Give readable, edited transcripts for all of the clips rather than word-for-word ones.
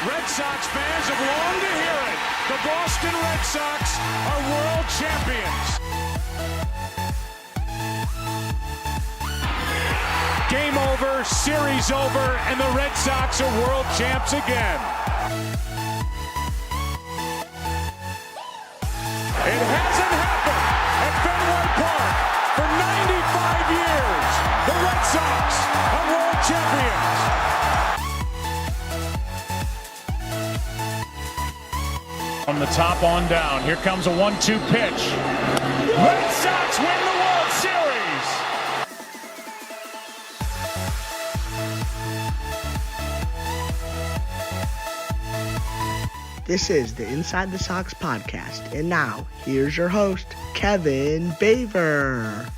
Red Sox fans have longed to hear it. The Boston Red Sox are world champions. Game over, series over, and the Red Sox are world champs again. It hasn't happened at Fenway Park for 95 years. The Red Sox are world champions. From the top on down, here comes a 1-2 pitch. Red Sox win the World Series. This is the Inside the Sox podcast, and now here's your host, Kevin Baver.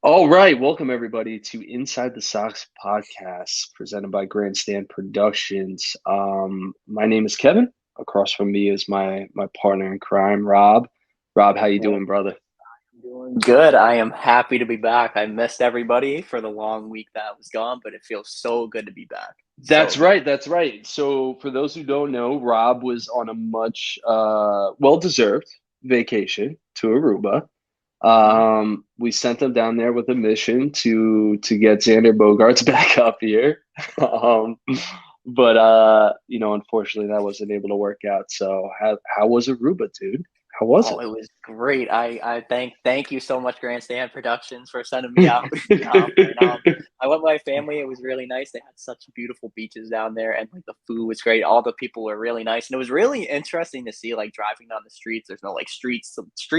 All right, welcome everybody to Inside the Sox podcast, presented by Grandstand Productions. My name is Kevin. Across from me is my partner in crime, Rob. Rob, how you doing, brother? Doing good. I am happy to be back. I missed everybody for the long week that was gone, but it feels so good to be back. That's right. So for those who don't know, Rob was on a much well-deserved vacation to Aruba. We sent him down there with a mission to get Xander Bogaerts back up here. But unfortunately that wasn't able to work out. So how was Aruba, dude? How was it? It was great. I thank you so much, Grandstand Productions, for sending me out. I went with my family. It was really nice. They had such beautiful beaches down there, and like the food was great. All the people were really nice, and it was really interesting to see like driving down the streets. There's no like street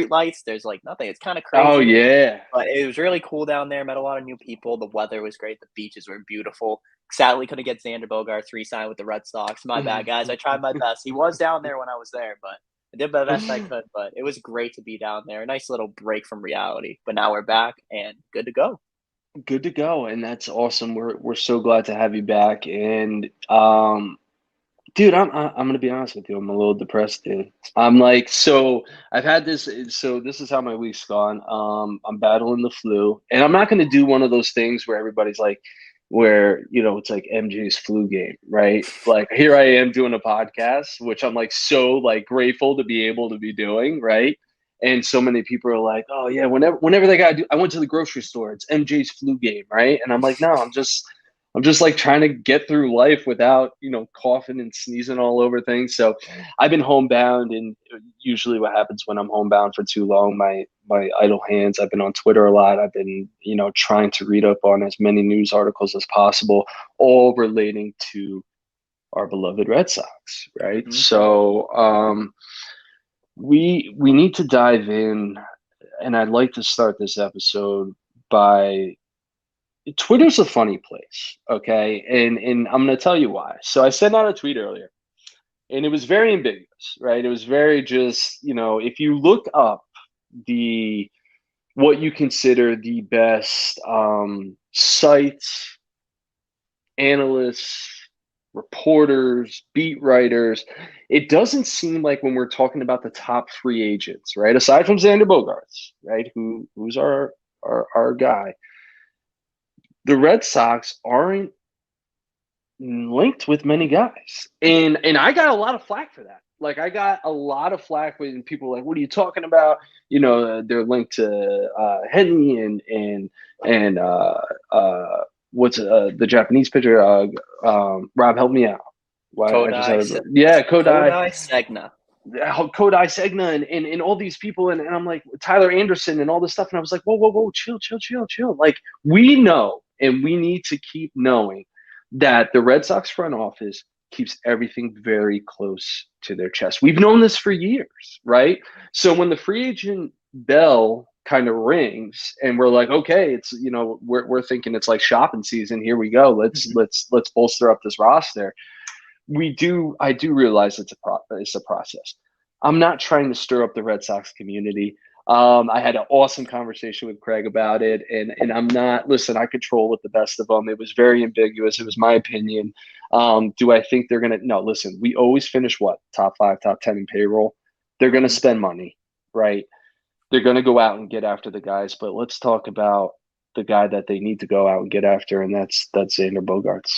lights. There's like nothing. It's kind of crazy. Oh yeah. But it was really cool down there. Met a lot of new people. The weather was great. The beaches were beautiful. Sadly, couldn't get Xander Bogaerts re-signed with the Red Sox. My bad, guys. I tried my best. He was down there when I was there, but I did my best I could. But it was great to be down there. A nice little break from reality. But now we're back and good to go. Good to go, and that's awesome. We're so glad to have you back. And dude, I'm gonna be honest with you. I'm a little depressed, dude. I'm like, so I've had this. So this is how my week's gone. I'm battling the flu, and I'm not gonna do one of those things where everybody's like, where it's like MJ's flu game, right? Like here I am doing a podcast, which I'm like so like grateful to be able to be doing, right? And so many people are like, oh yeah, whenever they gotta do, I went to the grocery store, it's MJ's flu game, right? And I'm like, no, I'm just like trying to get through life without, coughing and sneezing all over things. So I've been homebound, and usually what happens when I'm homebound for too long, my idle hands, I've been on Twitter a lot. I've been, trying to read up on as many news articles as possible, all relating to our beloved Red Sox, right? Mm-hmm. So we need to dive in, and I'd like to start this episode by Twitter's a funny place, okay? And I'm going to tell you why. So I sent out a tweet earlier, and it was very ambiguous, right? It was very just, if you look up what you consider the best sites, analysts, reporters, beat writers, it doesn't seem like when we're talking about the top free agents, right? Aside from Xander Bogaerts, right? Who's our guy. The Red Sox aren't linked with many guys. And I got a lot of flack for that. Like I got a lot of flack when people were like, what are you talking about? They're linked to Henley and what's the Japanese pitcher? Rob, help me out. Kodai Senga. Kodai Senga and all these people and I'm like Tyler Anderson and all this stuff, and I was like, whoa, chill. Like we know, and we need to keep knowing that the Red Sox front office keeps everything very close to their chest. We've known this for years, right? So when the free agent bell kind of rings and we're like, okay, it's we're thinking it's like shopping season. Here we go. Let's bolster up this roster. I do realize it's a process. I'm not trying to stir up the Red Sox community. I had an awesome conversation with Craig about it, and I'm not, listen, I control with the best of them. It was very ambiguous. It was my opinion. Do I think they're going to, no, listen, we always finish top 5, top 10 in payroll. They're going to spend money, right? They're going to go out and get after the guys, but let's talk about the guy that they need to go out and get after, and that's Xander Bogaerts.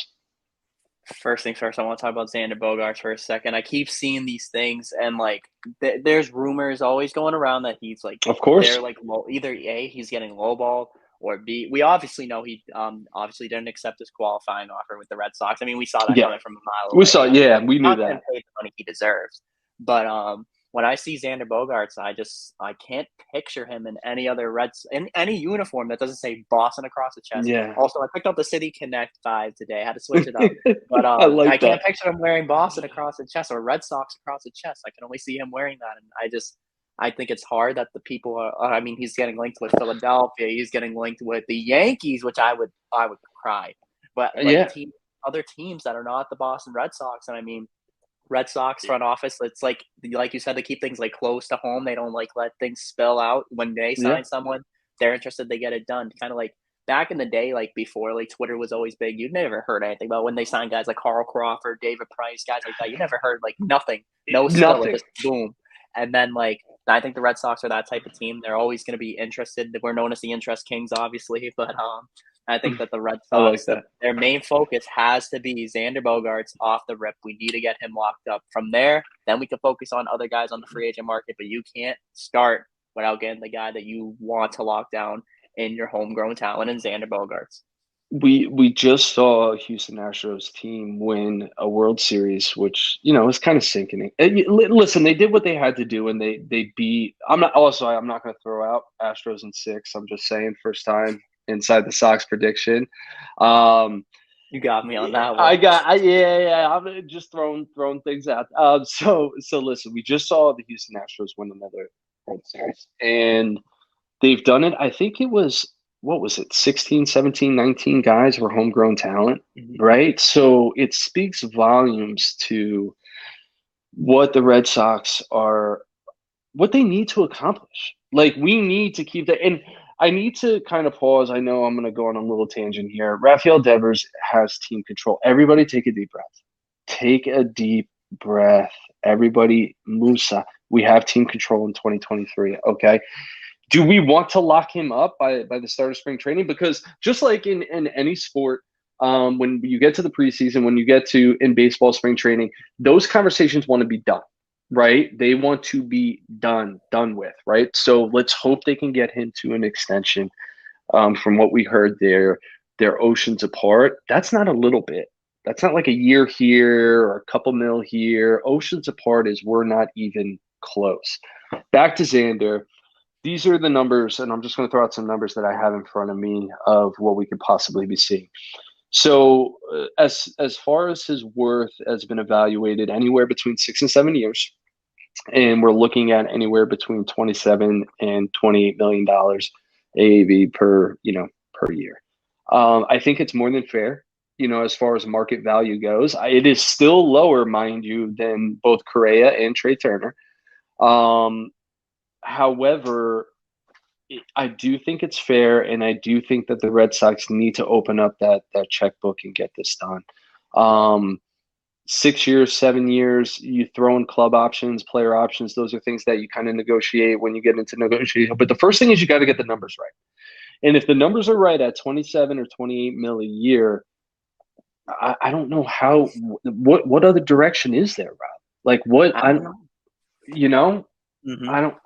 First things first, I want to talk about Xander Bogaerts for a second. I keep seeing these things, and like, there's rumors always going around that he's like, Of course, they're like either A, he's getting lowballed, or B, we obviously know he obviously didn't accept his qualifying offer with the Red Sox. I mean, we saw that coming from a mile away. We saw, yeah, we knew Not that. getting paid the money he deserves, but when I see Xander Bogaerts, I can't picture him in any other in any uniform that doesn't say Boston across the chest. Yeah. Also, I picked up the City Connect 5 today. I had to switch it up. But I can't picture him wearing Boston across the chest or Red Sox across the chest. I can only see him wearing that. And I think it's hard that the people are, I mean, he's getting linked with Philadelphia. He's getting linked with the Yankees, which I would cry. But other teams that are not the Boston Red Sox. And I mean, Red Sox front office, it's like you said, they keep things like close to home. They don't like let things spill out. When they sign someone, they're interested, they get it done. Kind of like back in the day, like before, like Twitter was always big. You'd never heard anything about when they signed guys like Carl Crawford, David Price, guys like that. You never heard like nothing, no spill, just boom. And then like I think the Red Sox are that type of team. They're always going to be interested. We're known as the interest kings, obviously, but I think that the Red Sox, their main focus has to be Xander Bogaerts off the rip. We need to get him locked up. From there, then we can focus on other guys on the free agent market, but you can't start without getting the guy that you want to lock down in your homegrown talent in Xander Bogaerts. We just saw a Houston Astros team win a World Series, which, is kind of sinking. Listen, they did what they had to do, and they beat. I'm not going to throw out Astros in 6. I'm just saying, first time inside the Sox prediction. You got me on that one. I'm just throwing things out. So listen, we just saw the Houston Astros win another World Series, and they've done it. I think it was, what was it, 16, 17, 19 guys were homegrown talent, right? So it speaks volumes to what the Red Sox are, what they need to accomplish. Like, we need to keep that. And I need to kind of pause. I know I'm going to go on a little tangent here. Rafael Devers has team control. Everybody take a deep breath. Take a deep breath. Everybody, Musa, we have team control in 2023, okay? Do we want to lock him up by the start of spring training? Because just like in any sport, when you get to the preseason, when you get to in baseball spring training, those conversations want to be done, right? They want to be done with, right? So let's hope they can get him to an extension. From what we heard, they're oceans apart. That's not a little bit. That's not like a year here or a couple mil here. Oceans apart is we're not even close. Back to Xander. These are the numbers, and I'm just going to throw out some numbers that I have in front of me of what we could possibly be seeing. So as far as his worth has been evaluated, anywhere between 6 and 7 years, and we're looking at anywhere between $27 and $28 million AAV per year. I think it's more than fair, as far as market value goes. It is still lower, mind you, than both Correa and Trey Turner. However, I do think it's fair, and I do think that the Red Sox need to open up that checkbook and get this done. 6 years, 7 years, you throw in club options, player options. Those are things that you kind of negotiate when you get into negotiation. But the first thing is you got to get the numbers right. And if the numbers are right at 27 or 28 mil a year, I don't know what other direction is there, Rob? Like what? I don't know.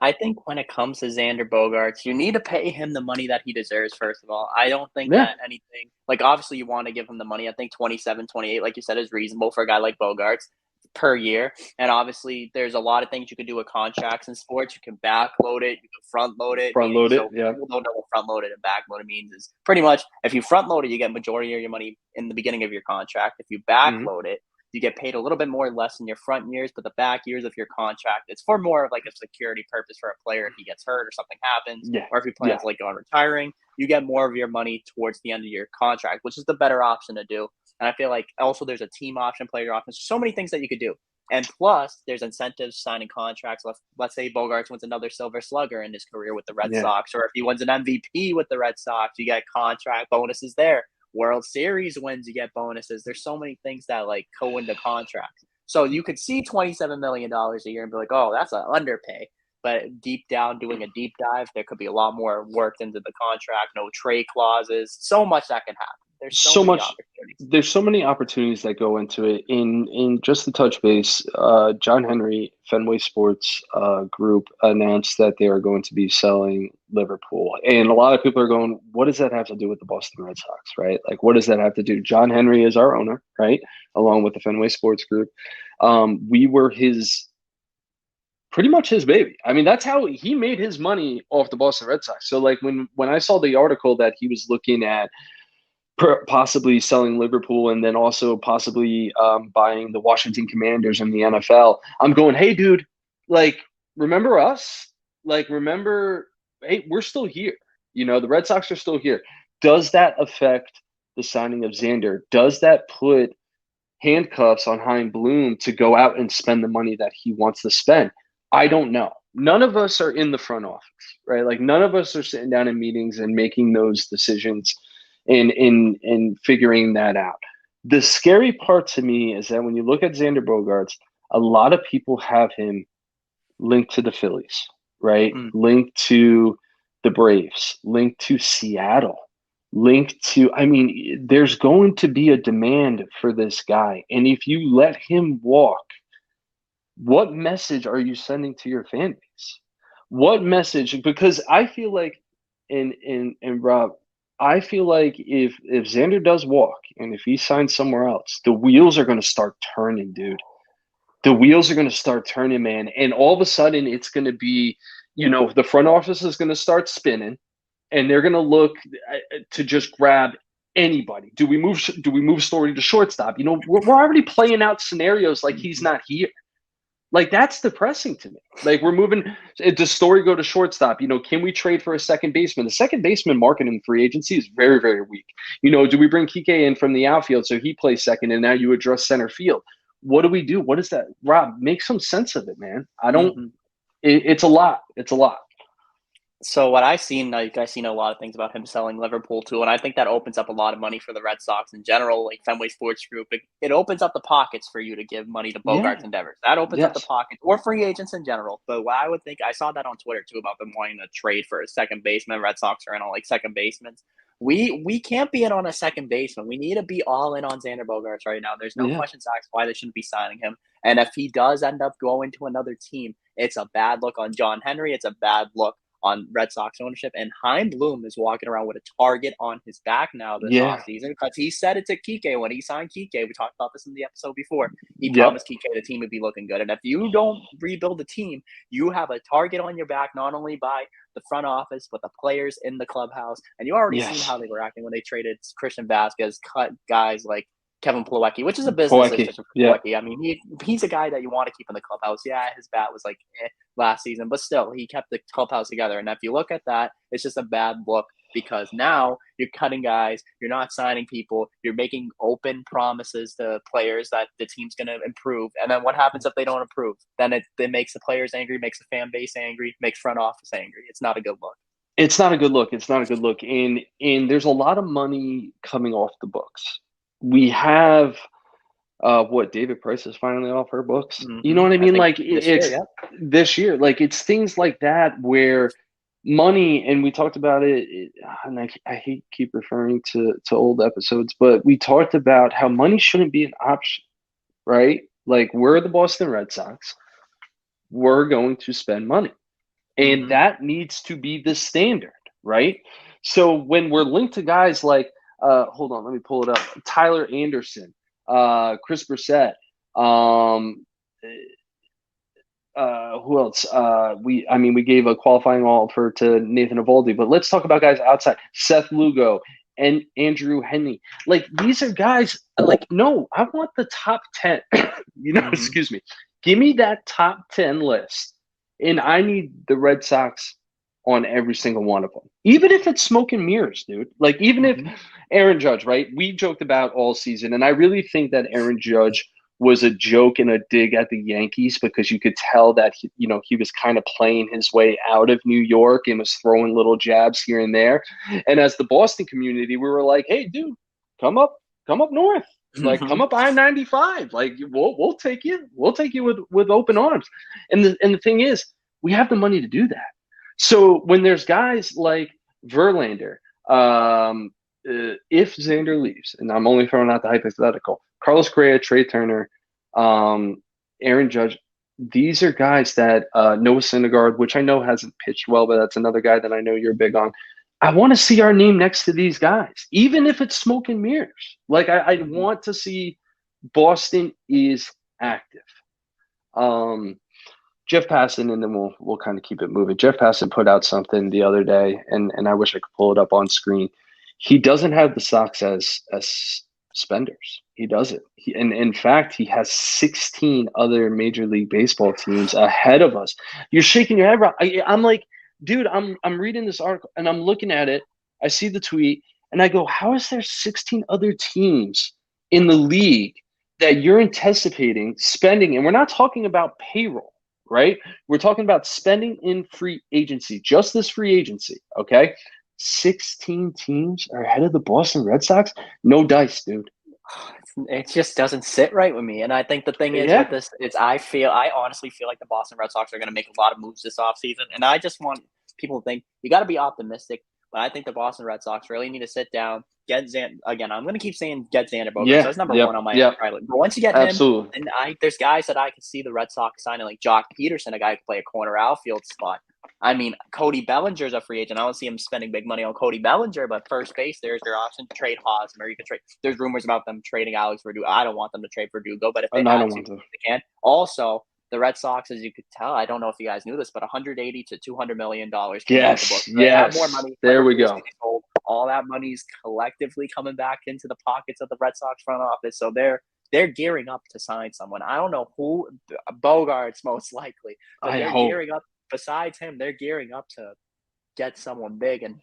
I think when it comes to Xander Bogaerts, you need to pay him the money that he deserves, first of all. I don't think that anything, like obviously you want to give him the money. I think 27, 28, like you said, is reasonable for a guy like Bogaerts per year. And obviously there's a lot of things you can do with contracts in sports. You can backload it, you can front load it. People don't know what front loaded and back loaded means. Is pretty much if you front load it, you get majority of your money in the beginning of your contract. If you backload it, you get paid a little bit more or less in your front years, but the back years of your contract, it's for more of like a security purpose for a player if he gets hurt or something happens, or if he plans like on retiring, you get more of your money towards the end of your contract, which is the better option to do. And I feel like also there's a team option, player option, so many things that you could do. And plus, there's incentives signing contracts. Let's say Bogaerts wins another Silver Slugger in his career with the Red Sox, or if he wins an MVP with the Red Sox, you get contract bonuses there. World Series wins, you get bonuses. There's so many things that like go into contracts. So you could see $27 million a year and be like, oh, that's an underpay. but deep down doing a deep dive, there could be a lot more worked into the contract, no trade clauses, so much that can happen. There's so many opportunities. There's so many opportunities that go into it. In just the touch base, John Henry, Fenway Sports Group announced that they are going to be selling Liverpool, and a lot of people are going, "What does that have to do with the Boston Red Sox?" Right? Like, what does that have to do? John Henry is our owner, right? Along with the Fenway Sports Group, we were pretty much his baby. I mean, that's how he made his money off the Boston Red Sox. So, like, when I saw the article that he was looking at possibly selling Liverpool and then also possibly buying the Washington Commanders in the NFL, I'm going, hey, dude, like, remember us? Like, remember, hey, we're still here. You know, the Red Sox are still here. Does that affect the signing of Xander? Does that put handcuffs on Chaim Bloom to go out and spend the money that he wants to spend? I don't know. None of us are in the front office, right? Like, none of us are sitting down in meetings and making those decisions in figuring that out. The scary part to me is that when you look at Xander Bogaerts, a lot of people have him linked to the Phillies, right? Linked to the Braves, linked to Seattle, linked to, I mean, there's going to be a demand for this guy. And if you let him walk, what message are you sending to your fan base? What message? Because I feel like, and Rob, I feel like if Xander does walk and if he signs somewhere else, the wheels are going to start turning, dude. The wheels are going to start turning, man. And all of a sudden, it's going to be, you know, the front office is going to start spinning, and they're going to look to just grab anybody. Do we move Story to shortstop? You know, we're already playing out scenarios like he's not here. Like, that's depressing to me. Like, we're moving. Does Story go to shortstop? You know, can we trade for a second baseman? The second baseman market in free agency is very, very weak. You know, do we bring Kike in from the outfield so he plays second and now you address center field? What do we do? What is that? Rob, make some sense of it, man. I don't it's a lot. It's a lot. So what I've seen, like, I've seen a lot of things about him selling Liverpool too, and I think that opens up a lot of money for the Red Sox in general, like Fenway Sports Group. It opens up the pockets for you to give money to Bogaerts endeavors. That opens up the pockets, or free agents in general. But what I would think, I saw that on Twitter too about them wanting to trade for a second baseman. Red Sox are in on like second basemen. We can't be in on a second baseman. We need to be all in on Xander Bogaerts right now. There's no questions asked why they shouldn't be signing him. And if he does end up going to another team, it's a bad look on John Henry. It's a bad look on Red Sox ownership. And Chaim Bloom is walking around with a target on his back now this offseason, because he said it to Kike when he signed Kike. We talked about this in the episode before. He promised Kike the team would be looking good. And if you don't rebuild the team, you have a target on your back, not only by the front office, but the players in the clubhouse. And you already seen how they were acting when they traded Christian Vasquez, cut guys like Kevin Plawecki, which is a business decision for Plawecki. I mean, he's a guy that you want to keep in the clubhouse. Yeah, his bat was like last season, but still, he kept the clubhouse together. And if you look at that, it's just a bad look, because now you're cutting guys, you're not signing people, you're making open promises to players that the team's going to improve. And then what happens if they don't improve? Then it makes the players angry, makes the fan base angry, makes front office angry. It's not a good look. It's not a good look. It's not a good look. And there's a lot of money coming off the books. We have David Price is finally off her books. You know what I mean? Like, this year, like, it's things like that where money, and we talked about it, and I hate keep referring to old episodes, but we talked about how money shouldn't be an option, right? Like, we're the Boston Red Sox. We're going to spend money. And that needs to be the standard, right? So when we're linked to guys like, hold on, let me pull it up. Tyler Anderson, Chris Brissett, who else? We gave a qualifying offer to Nathan Eovaldi, but let's talk about guys outside. Seth Lugo and Andrew Heaney. Like, these are guys, like, no, I want the top 10. Excuse me. Give me that top 10 list. And I need the Red Sox on every single one of them. Even if it's smoke and mirrors, dude. Like, even if Aaron Judge, right? We joked about all season, and I really think that Aaron Judge was a joke and a dig at the Yankees, because you could tell that he was kind of playing his way out of New York and was throwing little jabs here and there. And as the Boston community, we were like, hey, dude, come up north. Like, come up I-95. Like, we'll take you. We'll take you with open arms. And the thing is, We have the money to do that. So when there's guys like Verlander, if Xander leaves, and I'm only throwing out the hypothetical, Carlos Correa, Trey Turner, Aaron Judge, these are guys that Noah Syndergaard, which I know hasn't pitched well, but that's another guy that I know you're big on. I want to see our name next to these guys, even if it's smoke and mirrors. Like I want to see Boston is active. Jeff Passan, and then we'll kind of keep it moving. Jeff Passan put out something the other day, and I wish I could pull it up on screen. He doesn't have the Sox as spenders. He doesn't. And in fact, he has 16 other Major League Baseball teams ahead of us. You're shaking your head, Rob. I'm like, dude, I'm reading this article and I'm looking at it. I see the tweet and I go, how is there 16 other teams in the league that you're anticipating spending? And we're not talking about payroll, right? We're talking about spending in free agency, just this free agency, okay? 16 teams are ahead of the Boston Red Sox? No dice, dude. It just doesn't sit right with me. And I think the thing is with this is I honestly feel like the Boston Red Sox are going to make a lot of moves this offseason. And I just want people to think you got to be optimistic. But I think the Boston Red Sox really need to sit down, get Xander. Again, I'm going to keep saying get Xander Bogaerts. Yeah, so that's number one on my pilot. But once you get him, and there's guys that I can see the Red Sox signing, like Jock Peterson, a guy who can play a corner outfield spot. I mean, Cody Bellinger's a free agent. I don't see him spending big money on Cody Bellinger, but first base, there's their option to trade Hosmer. You can trade. There's rumors about them trading Alex Verdugo. I don't want them to trade Verdugo, but if they they can. Also, the Red Sox, as you could tell, I don't know if you guys knew this, but $180 to $200 million. Yes, they have more money. There we go. All that money's collectively coming back into the pockets of the Red Sox front office, so they're gearing up to sign someone. I don't know who. Bogaerts most likely, but they're gearing up. Besides him, they're gearing up to get someone big. And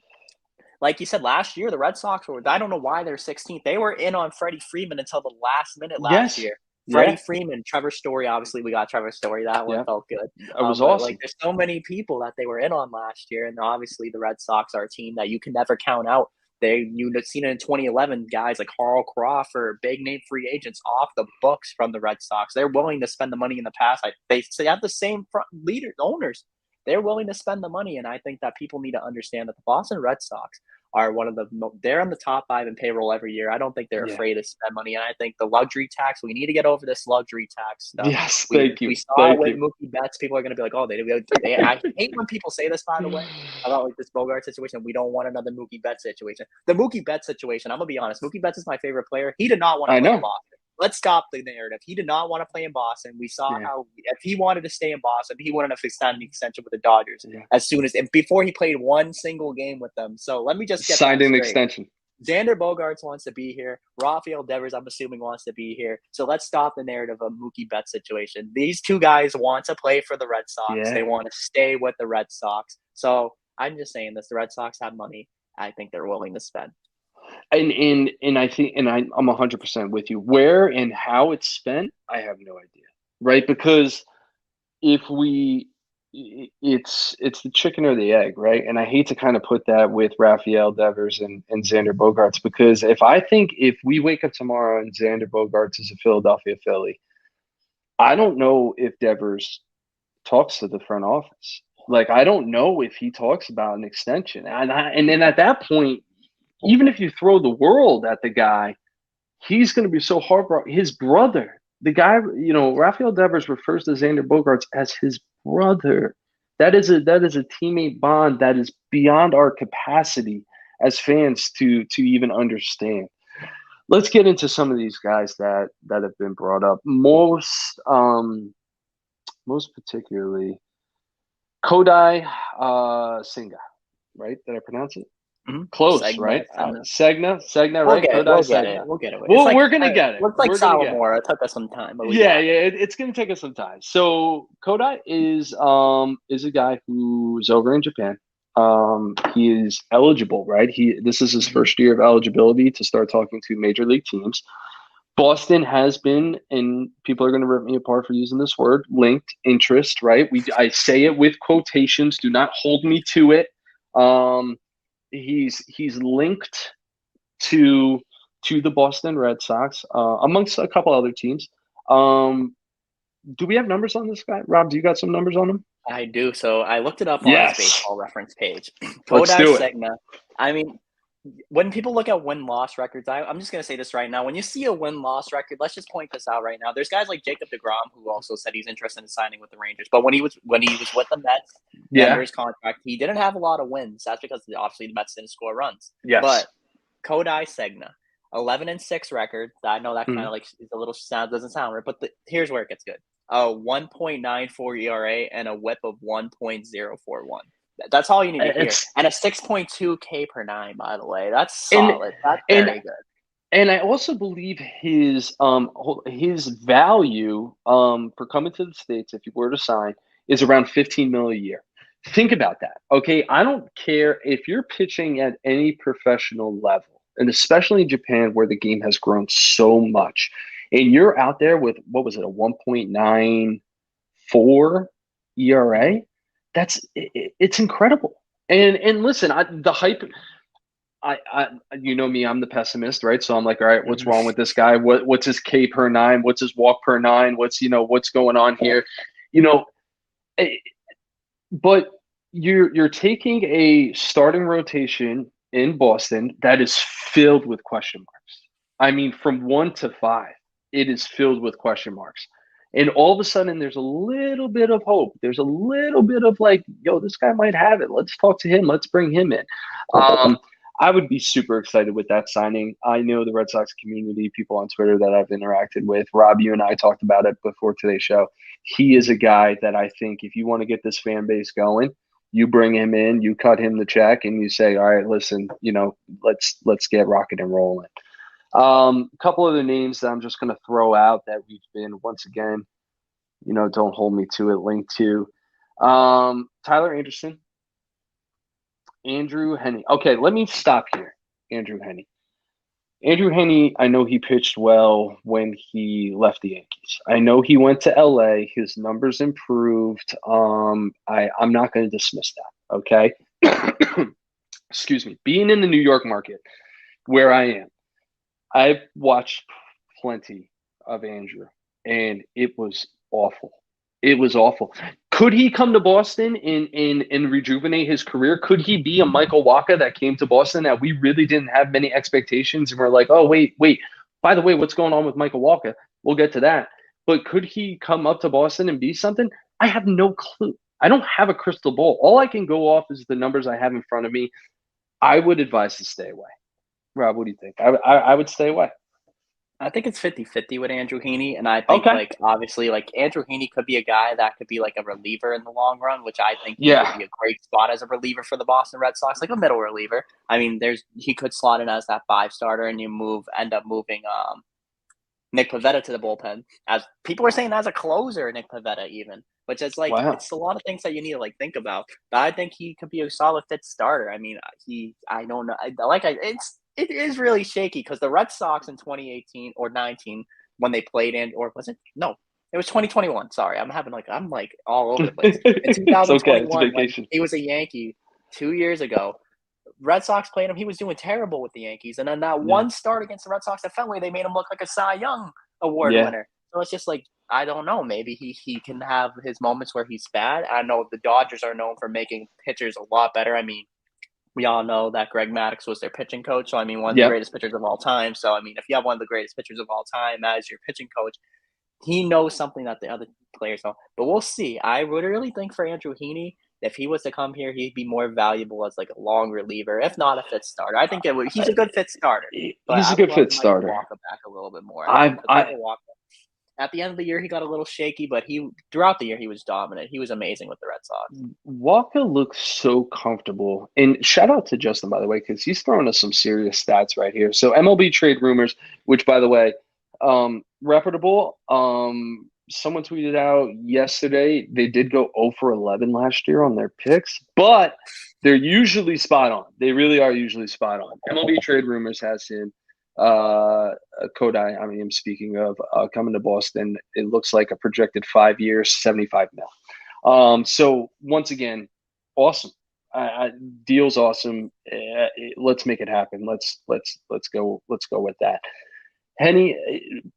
like you said, last year, the Red Sox were, I don't know why they're 16th. They were in on Freddie Freeman until the last minute last year. Freddie Freeman, Trevor Story, obviously we got Trevor Story. That one felt good. It was awesome. Like, there's so many people that they were in on last year. And obviously the Red Sox are a team that you can never count out. You've seen it in 2011, guys like Carl Crawford, big name free agents off the books from the Red Sox. They're willing to spend the money in the past. They have the same owners. They're willing to spend the money, and I think that people need to understand that the Boston Red Sox are they're on the top 5 in payroll every year. I don't think they're afraid to spend money, and I think the luxury tax, we need to get over this luxury tax stuff. Yes, thank you. We saw it with Mookie Betts. People are going to be like, oh, I hate when people say this, by the way, about like this Bogart situation. We don't want another Mookie Betts situation. The Mookie Betts situation, I'm going to be honest, Mookie Betts is my favorite player. He did not want to play in Boston. Let's stop the narrative. He did not want to play in Boston. We saw how if he wanted to stay in Boston, he wouldn't have extended the extension with the Dodgers as soon as before he played one single game with them. So let me just get signed an extension. Xander Bogaerts wants to be here. Rafael Devers, I'm assuming, wants to be here. So let's stop the narrative of Mookie Betts situation. These two guys want to play for the Red Sox. Yeah. They want to stay with the Red Sox. So I'm just saying this. The Red Sox have money. I think they're willing to spend. And I think, and I'm 100% with you. Where and how it's spent, I have no idea, right? Because it's the chicken or the egg, right? And I hate to kind of put that with Rafael Devers and Xander Bogaerts, because if we wake up tomorrow and Xander Bogaerts is a Philadelphia Philly, I don't know if Devers talks to the front office. Like, I don't know if he talks about an extension, and then at that point, even if you throw the world at the guy, he's going to be so heartbroken. His brother, the guy, Rafael Devers refers to Xander Bogaerts as his brother. That is a teammate bond that is beyond our capacity as fans to even understand. Let's get into some of these guys that have been brought up. Most particularly, Kodai Senga, right? Did I pronounce it? Mm-hmm. Close, Segna, right? Segna, right? We'll get it. We're going to get it. Looks like Salamora. It took us some time. But it's going to take us some time. So Kodai is a guy who's over in Japan. He is eligible, right? This is his first year of eligibility to start talking to major league teams. Boston has been, and people are going to rip me apart for using this word, linked interest, right? I say it with quotations. Do not hold me to it. He's linked to the Boston Red Sox, amongst a couple other teams. Do we have numbers on this guy? Rob, do you got some numbers on him? I do. So I looked it up on his Yes. baseball reference page. Let's Kodai do it. Senga. I mean, when people look at win-loss records, I'm just going to say this right now. When you see a win-loss record, let's just point this out right now. There's guys like Jacob deGrom who also said he's interested in signing with the Rangers. But when he was with the Mets under his contract, he didn't have a lot of wins. That's because obviously the Mets didn't score runs. Yes. But Kodai Senga, 11-6 record. I know that kind of like is a little doesn't sound right, but here's where it gets good. A 1.94 ERA and a WHIP of 1.041. That's all you need to hear. And a 6.2 K per nine, by the way. That's solid. That's very good. And I also believe his value for coming to the States, if you were to sign, is around $15 million a year. Think about that. Okay, I don't care if you're pitching at any professional level, and especially in Japan where the game has grown so much, and you're out there with, what was it, a 1.94 ERA? It's incredible. And listen, the hype. I you know me, I'm the pessimist, right? So I'm like, all right, what's wrong with this guy? What's his K per nine? What's his walk per nine? What's going on here? But you're taking a starting rotation in Boston that is filled with question marks. I mean, from 1 to 5, it is filled with question marks. And all of a sudden, there's a little bit of hope. There's a little bit of like, yo, this guy might have it. Let's talk to him. Let's bring him in. I would be super excited with that signing. I know the Red Sox community, people on Twitter that I've interacted with. Rob, you and I talked about it before today's show. He is a guy that I think if you want to get this fan base going, you bring him in, you cut him the check, and you say, all right, listen, let's get rocking and rolling. A couple other names that I'm just going to throw out that we've been, once again, don't hold me to it, linked to. Tyler Anderson, Andrew Heaney. Okay, let me stop here. Andrew Heaney. Andrew Heaney, I know he pitched well when he left the Yankees. I know he went to LA. His numbers improved. I'm not going to dismiss that, okay? Excuse me. Being in the New York market, where I am, I've watched plenty of Andrew, and it was awful. It was awful. Could he come to Boston and rejuvenate his career? Could he be a Michael Wacha that came to Boston that we really didn't have many expectations, and we're like, oh, wait, by the way, what's going on with Michael Wacha? We'll get to that. But could he come up to Boston and be something? I have no clue. I don't have a crystal ball. All I can go off is the numbers I have in front of me. I would advise to stay away. Rob, what do you think? I would stay away. I think it's 50-50 with Andrew Heaney, and I think obviously Andrew Heaney could be a guy that could be like a reliever in the long run, which I think would be a great spot as a reliever for the Boston Red Sox, like a middle reliever. I mean, he could slot in as that 5 starter, and you end up moving Nick Pivetta to the bullpen, as people are saying as a closer, Nick Pivetta even, which is like it's a lot of things that you need to think about. But I think he could be a solid fit starter. I mean, I don't know, It is really shaky because the Red Sox in 2018 or 19 when they played or was it? No, it was 2021. Sorry, I'm all over the place. In 2021, when he was a Yankee 2 years ago, Red Sox played him. He was doing terrible with the Yankees, and then that one start against the Red Sox at Fenway, they made him look like a Cy Young Award winner. So it's just like, I don't know. Maybe he can have his moments where he's bad. I know the Dodgers are known for making pitchers a lot better. I mean, we all know that Greg Maddux was their pitching coach. So, I mean, one of the greatest pitchers of all time. So, I mean, if you have one of the greatest pitchers of all time as your pitching coach, he knows something that the other players don't. But we'll see. I would really think for Andrew Heaney, if he was to come here, he'd be more valuable as like a long reliever, if not a fit starter. I think he's a good fit starter. He's a good fit starter. Walker back a little bit more. At the end of the year, he got a little shaky, but throughout the year he was dominant. He was amazing with the Red Sox. Walker looks so comfortable. And shout out to Justin, by the way, because he's throwing us some serious stats right here. So MLB trade rumors, which, by the way, reputable. Someone tweeted out yesterday they did go 0 for 11 last year on their picks, but they're usually spot on. They really are usually spot on. MLB trade rumors has him. Kodai, I'm speaking of coming to Boston. It looks like a projected 5 years, 75 mil. So once again, awesome. Deal's awesome. Let's make it happen. Let's go with that. Heaney,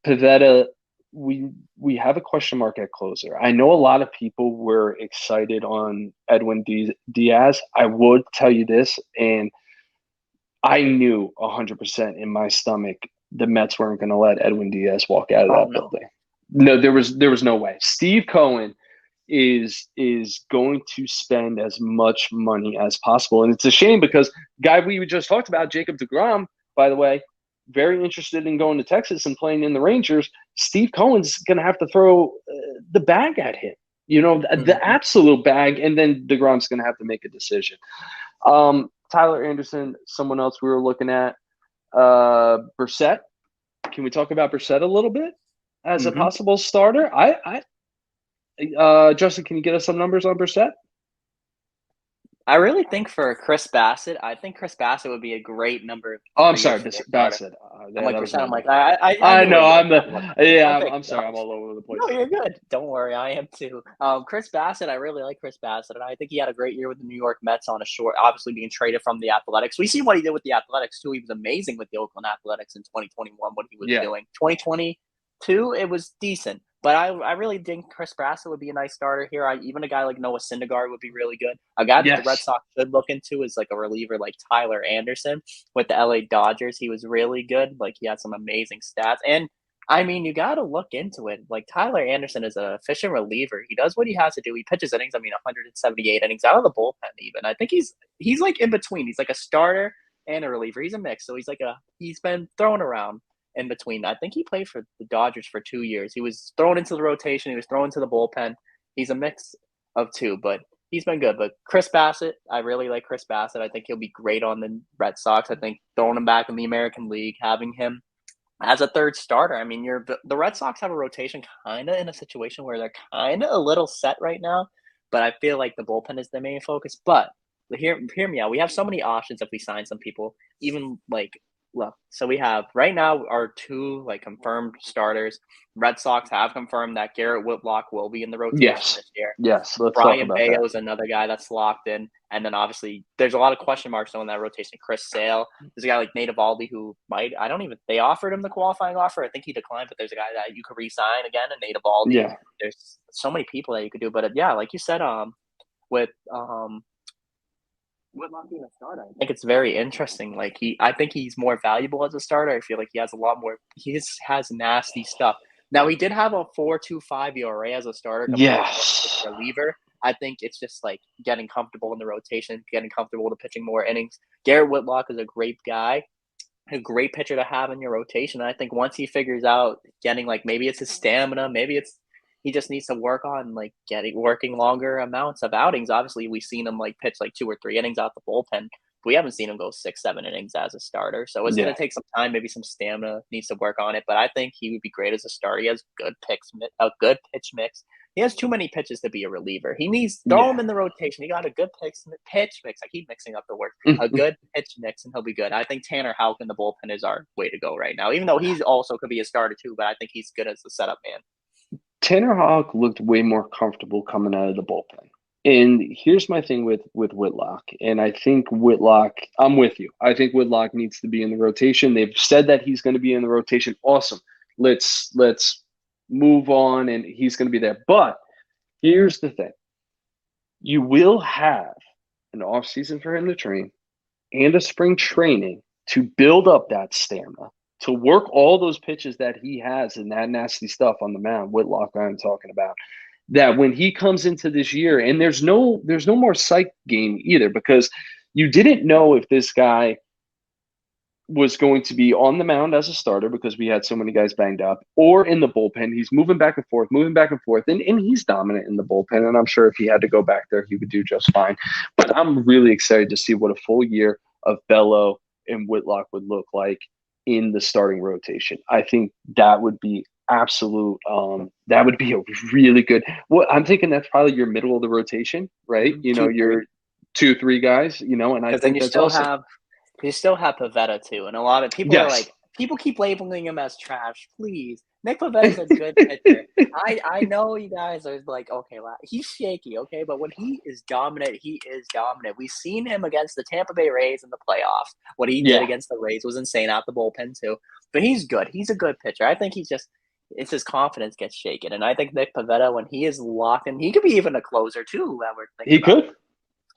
Pivetta, we have a question mark at closer. I know a lot of people were excited on Edwin Diaz. I would tell you this, and I knew 100% in my stomach the Mets weren't going to let Edwin Diaz walk out of that building. No, there was no way. Steve Cohen is going to spend as much money as possible, and it's a shame because guy we just talked about, Jacob deGrom, by the way, very interested in going to Texas and playing in the Rangers. Steve Cohen's going to have to throw the bag at him, the absolute bag, and then deGrom's going to have to make a decision. Tyler Anderson, someone else we were looking at. Brissett. Can we talk about Brissett a little bit as a possible starter? Justin, can you get us some numbers on Brissett? I really think for Chris Bassett, I think Chris Bassett would be a great number. Oh, I'm sorry, Bassett. I'm like Brissett. I'm like I know. I'm sorry. I'm all over the place. No, you're good. Don't worry. I am too. Chris Bassett. I really like Chris Bassett, and I think he had a great year with the New York Mets on a short. Obviously, being traded from the Athletics. We see what he did with the Athletics too. He was amazing with the Oakland Athletics in 2021. What he was doing. 2022, it was decent. But I really think Chris Bassett would be a nice starter here. Even a guy like Noah Syndergaard would be really good. A guy that the Red Sox should look into is like a reliever like Tyler Anderson with the LA Dodgers. He was really good. Like he had some amazing stats. And I mean, you got to look into it. Like Tyler Anderson is an efficient reliever. He does what he has to do. He pitches innings. 178 innings out of the bullpen even. I think he's like in between. He's like a starter and a reliever. He's a mix. So he's been thrown around in between. I think he played for the Dodgers for 2 years. He was thrown into the rotation. He was thrown into the bullpen. He's a mix of two, but he's been good. But Chris Bassett, I really like Chris Bassett. I think he'll be great on the Red Sox. I think throwing him back in the American League, having him as a third starter. I mean, the Red Sox have a rotation kind of in a situation where they're kind of a little set right now, but I feel like the bullpen is the main focus. But hear me out. We have so many options if we sign some people, even like look. So we have right now our two like confirmed starters. Red Sox have confirmed that Garrett Whitlock will be in the rotation this year. Yes, let's Brian talk about Bayo that. is another guy that's locked in, and then obviously there's a lot of question marks on that rotation. Chris Sale, there's a guy like Nate Eovaldi who they offered him the qualifying offer. I think he declined, but there's a guy that you could re-sign again, and Nate Eovaldi. Yeah, there's so many people that you could do, but like you said, with Whitlock being a starter, I think it's very interesting. Like I think he's more valuable as a starter. I feel like he has a lot more. He has nasty stuff. Now he did have a 4.25 ERA as a starter. Yes, reliever. I think it's just like getting comfortable in the rotation, getting comfortable with pitching more innings. Garrett Whitlock is a great guy, a great pitcher to have in your rotation. And I think once he figures out getting like maybe it's his stamina, maybe he just needs to work on like working longer amounts of outings. Obviously, we've seen him like pitch like 2 or 3 innings out the bullpen. But we haven't seen him go 6-7 innings as a starter. So it's going to take some time. Maybe some stamina needs to work on it. But I think he would be great as a starter. He has a good pitch mix. He has too many pitches to be a reliever. He needs throw him in the rotation. He got a good pitch mix. I keep mixing up the words. A good pitch mix, and he'll be good. I think Tanner Houck in the bullpen is our way to go right now. Even though he's also could be a starter too, but I think he's good as the setup man. Tanner Houck looked way more comfortable coming out of the bullpen. And here's my thing with Whitlock. And I think Whitlock, I'm with you. I think Whitlock needs to be in the rotation. They've said that he's going to be in the rotation. Awesome. Let's move on, and he's going to be there. But here's the thing. You will have an offseason for him to train and a spring training to build up that stamina, to work all those pitches that he has and that nasty stuff on the mound. Whitlock I'm talking about. That when he comes into this year, and there's no more psych game either, because you didn't know if this guy was going to be on the mound as a starter because we had so many guys banged up, or in the bullpen. He's moving back and forth, and he's dominant in the bullpen. And I'm sure if he had to go back there, he would do just fine. But I'm really excited to see what a full year of Bello and Whitlock would look like in the starting rotation. I think that would be absolute. That would be a really good. I'm thinking that's probably your middle of the rotation, right? Your 2-3 guys. And I think that's awesome. You still have Pivetta too, and a lot of people are like, people keep labeling him as trash. Please, Nick Pivetta's a good pitcher. I know you guys are like, okay, he's shaky, okay, but when he is dominant, he is dominant. We've seen him against the Tampa Bay Rays in the playoffs. What he did against the Rays was insane out the bullpen too. But he's good. He's a good pitcher. I think he's just it's his confidence gets shaken. And I think Nick Pivetta, when he is locked in, he could be even a closer too. That we're thinking He about. could.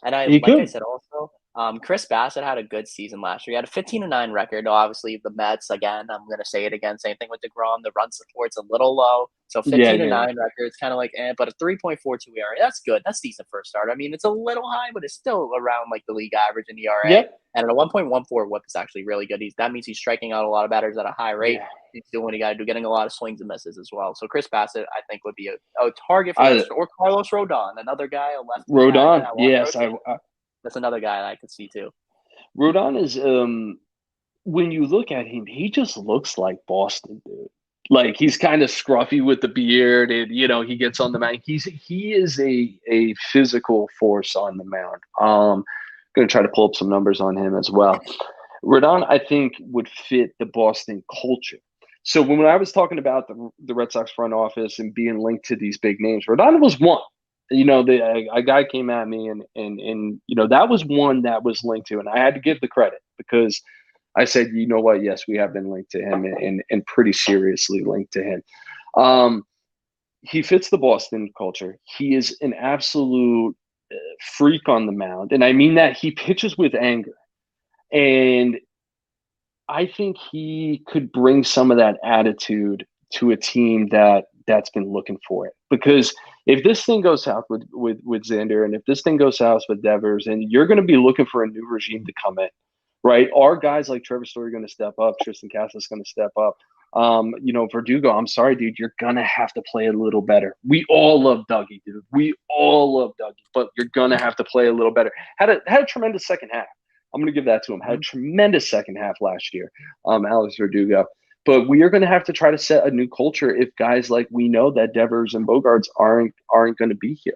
And I, He like I could. said, also, Chris Bassett had a good season last year. He had a 15-9 record. Obviously, the Mets, again, I'm going to say it again. Same thing with DeGrom. The run support's a little low. So Yeah, 15 and yeah, yeah. 9 record, it's kind of like, but a 3.42 ERA, that's good. That's decent for a start. I mean, it's a little high, but it's still around like the league average in ERA. Yep. And at a 1.14 whip is actually really good. That means he's striking out a lot of batters at a high rate. Yeah. He's doing what he got to do, getting a lot of swings and misses as well. So Chris Bassett, I think, would be a target for I, or Carlos Rodon, another guy, a lefty guy Rodon. that wants Yes, rotation. That's another guy that I could see too. Rodon is when you look at him, he just looks like Boston, dude. Like he's kind of scruffy with the beard, and he gets on the mound. He is a physical force on the mound. Going to try to pull up some numbers on him as well. Rodon, I think, would fit the Boston culture. So when I was talking about the Red Sox front office and being linked to these big names, Rodon was one. A guy came at me and that was one that was linked to, and I had to give the credit because I said, you know what? Yes, we have been linked to him and pretty seriously linked to him. He fits the Boston culture. He is an absolute freak on the mound, and I mean that. He pitches with anger, and I think he could bring some of that attitude to a team that's been looking for it. Because if this thing goes south with Xander, and if this thing goes south with Devers, and you're going to be looking for a new regime to come in, right? Are guys like Trevor Story going to step up? Tristan Casas going to step up? Verdugo, I'm sorry, dude, you're going to have to play a little better. We all love Dougie, dude. We all love Dougie, but you're going to have to play a little better. Had a tremendous second half. I'm going to give that to him. Had a tremendous second half last year, Alex Verdugo. But we are going to have to try to set a new culture if guys like we know that Devers and Bogarts aren't going to be here.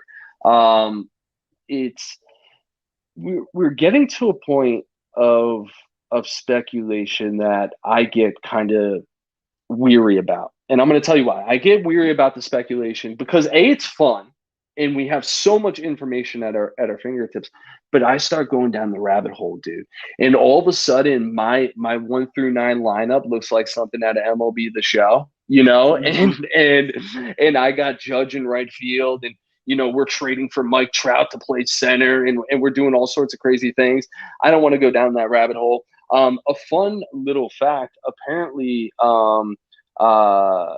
We're getting to a point of speculation that I get kind of weary about. And I'm going to tell you why. I get weary about the speculation because A, it's fun and we have so much information at our fingertips, but I start going down the rabbit hole, dude. And all of a sudden my 1 through 9 lineup looks like something out of MLB The Show, and I got Judge in right field, and we're trading for Mike Trout to play center, and we're doing all sorts of crazy things. I don't want to go down that rabbit hole. A fun little fact, apparently Cigna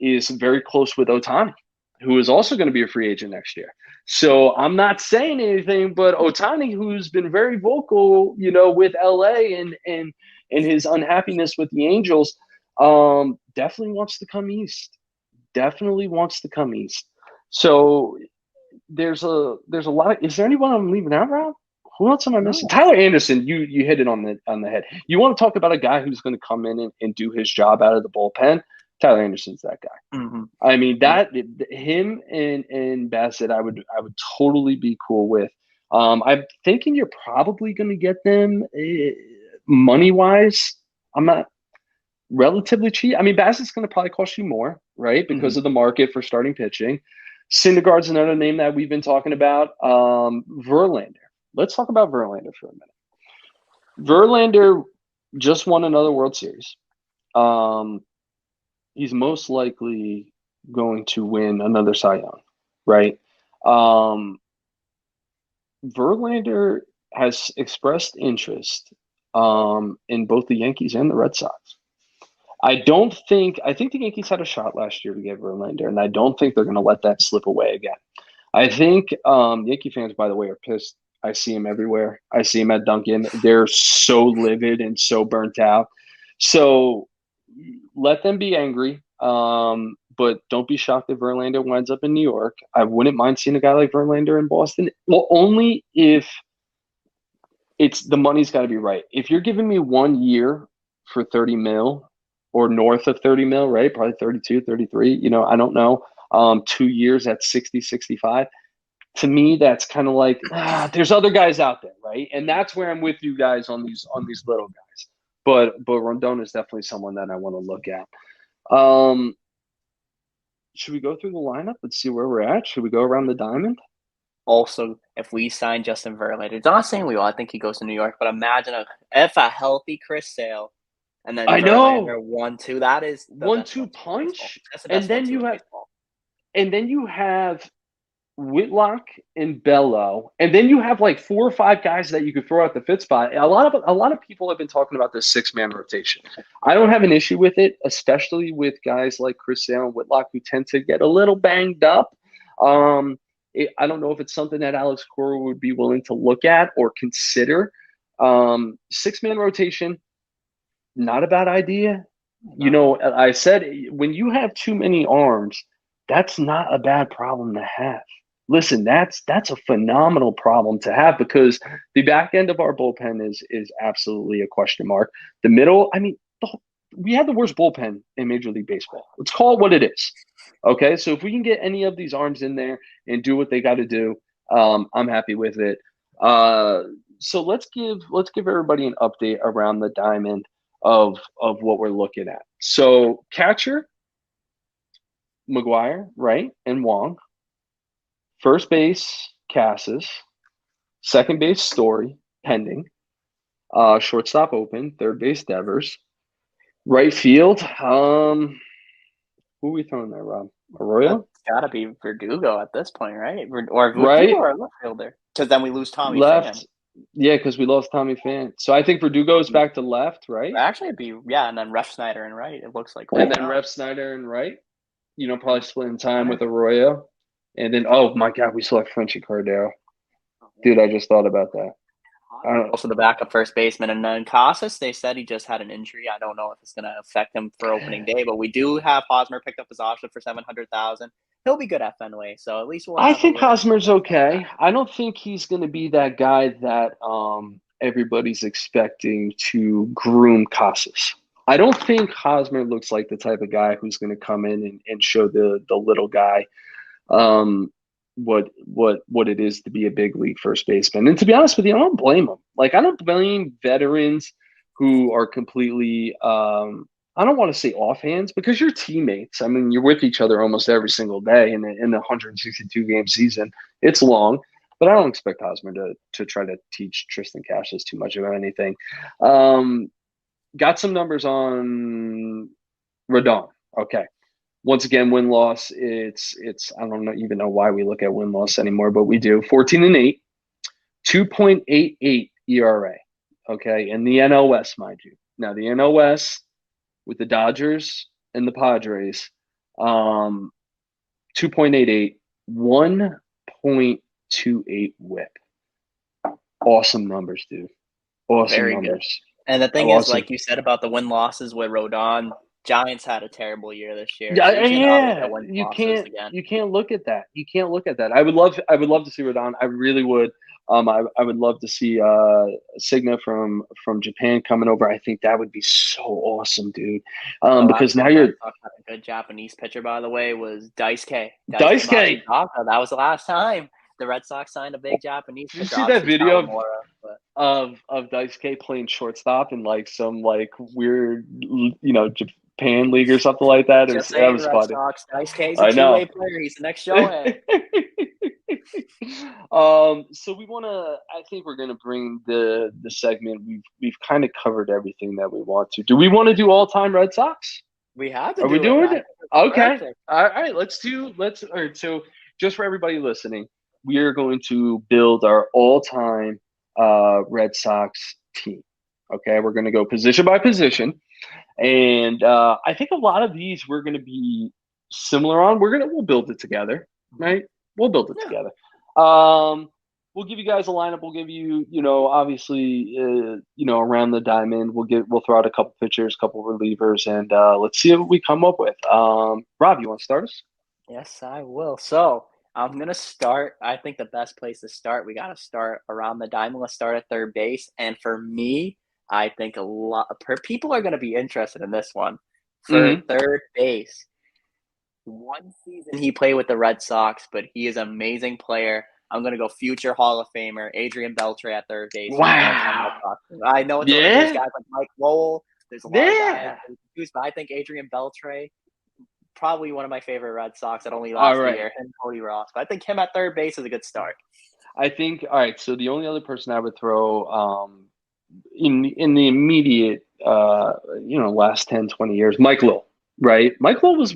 is very close with Ohtani, who is also going to be a free agent next year. So I'm not saying anything, but Ohtani, who's been very vocal, with LA and his unhappiness with the Angels, definitely wants to come east. Definitely wants to come east. So there's a lot of. Is there anyone I'm leaving out, Rob? Who else am I missing? No. Tyler Anderson, you hit it on the head. You want to talk about a guy who's going to come in and do his job out of the bullpen? Tyler Anderson's that guy. Mm-hmm. I mean, him and Bassett, I would totally be cool with. I'm thinking you're probably going to get them money wise. I'm not relatively cheap. I mean, Bassett's going to probably cost you more, right? Because of the market for starting pitching. Syndergaard's another name that we've been talking about. Verlander. Let's talk about Verlander for a minute. Verlander just won another World Series. He's most likely going to win another Cy Young, right? Verlander has expressed interest in both the Yankees and the Red Sox. I think the Yankees had a shot last year to get Verlander, and I don't think they're going to let that slip away again. I think Yankee fans, by the way, are pissed. I see them everywhere. I see them at Dunkin'. They're so livid and so burnt out. So let them be angry, but don't be shocked if Verlander winds up in New York. I wouldn't mind seeing a guy like Verlander in Boston. Well, only if the money's got to be right. If you're giving me 1 year for 30 mil or north of 30 mil, right? Probably 32, 33, I don't know. 2 years at 60, 65. To me, that's kind of like there's other guys out there, right? And that's where I'm with you guys on these little guys. But Rondon is definitely someone that I want to look at. Should we go through the lineup and see where we're at? Should we go around the diamond? Also, if we sign Justin Verlander, it's not saying we will. I think he goes to New York, but imagine if a healthy Chris Sale and then I Verlander know 1-2. That is the best 1-2 1-2 in baseball. punch, That's the and best then 1-2 you in have baseball. Whitlock and Bello, and then you have like 4 or 5 guys that you could throw out the fifth spot. A lot of people have been talking about this 6-man rotation. I don't have an issue with it, especially with guys like Chris Sale and Whitlock who tend to get a little banged up. I don't know if it's something that Alex Cora would be willing to look at or consider. 6-man rotation, not a bad idea. You know, I said when you have too many arms, that's not a bad problem to have. Listen, that's a phenomenal problem to have because the back end of our bullpen is absolutely a question mark. The middle, I mean, we have the worst bullpen in Major League Baseball. Let's call it what it is. Okay, so if we can get any of these arms in there and do what they got to do, I'm happy with it. So let's give everybody an update around the diamond of what we're looking at. So catcher, McGuire, right, and Wong. First base, Cassis. Second base, Story, pending. Shortstop open. Third base, Devers. Right field, who are we throwing there, Rob? Arroyo? It's got to be Verdugo at this point, right? Or Verdugo Right. or a left fielder? Because then we lose Tommy Left. Pham. Yeah, because we lost Tommy Pham. So I think Verdugo is back to left, right? Actually, it'd be and then Ref Snyder and right. It looks like. And then Ref Snyder and right. You know, probably splitting time with Arroyo. And then, oh my God, we still have Frenchie Cordero. Dude, I just thought about that. Also the backup first baseman. And then Casas, they said he just had an injury. I don't know if it's going to affect him for opening day, but we do have Hosmer picked up his option for $700,000. He'll be good at Fenway, so at least we'll. I think Hosmer's okay. I don't think he's going to be that guy that everybody's expecting to groom Casas. I don't think Hosmer looks like the type of guy who's going to come in and show the little guy what it is to be a big league first baseman. And to be honest with you, I don't blame him. Like, I don't blame veterans who are completely I don't want to say offhands because you're teammates. I mean, you're with each other almost every single day in the 162 game season. It's long, but I don't expect Hosmer to try to teach Tristan Casas too much about anything. Got some numbers on Rodon. Okay. Once again, win-loss, it's I don't even know why we look at win-loss anymore, but we do. 14-8, 2.88 ERA. Okay, and the NL West, mind you. Now, the NL West with the Dodgers and the Padres, 2.88, 1.28 whip. Awesome numbers, dude. Awesome Very numbers. Good. And the thing is, like you said about the win-losses with Rodon, Giants had a terrible year this year. Yeah. You can't look at that. I would love to see Rodon. I really would. I would love to see Signa from Japan coming over. I think that would be so awesome, dude. Because now you're a good Japanese pitcher, by the way, was Daisuke. Daisuke. That was the last time the Red Sox signed a big Japanese pitcher. Did you see that video of Daisuke playing shortstop in like some like weird, Japan league or something like that? That was funny. Daisuke's a two-way player. He's the next Shohei. So we want to. I think we're going to bring the segment. We've kind of covered everything that we want to. Do we want to do all-time Red Sox? We have to. Are we doing it? Okay. Perfect. All right. All right. So just for everybody listening, we are going to build our all-time Red Sox team. Okay, we're going to go position by position, and I think a lot of these we're going to be similar on. We'll build it together, right? We'll build it together. We'll give you guys a lineup. We'll give you, obviously, around the diamond. We'll throw out a couple pitchers, a couple relievers, and let's see what we come up with. Rob, you want to start us? Yes, I will. So I'm going to start. I think the best place to start, we got to start around the diamond. Let's start at third base. And for me, I think a lot of people are going to be interested in this one. For third base, one season he played with the Red Sox, but he is an amazing player. I'm going to go future Hall of Famer, Adrian Beltre at third base. Wow. I know there's guys like Mike Lowell. There's a lot of guys, but I think Adrian Beltre, probably one of my favorite Red Sox that only last year, and Cody Ross. But I think him at third base is a good start. I think, all right, so the only other person I would throw in the immediate last 10, 20 years. Mike Lowell, right? Mike Lowell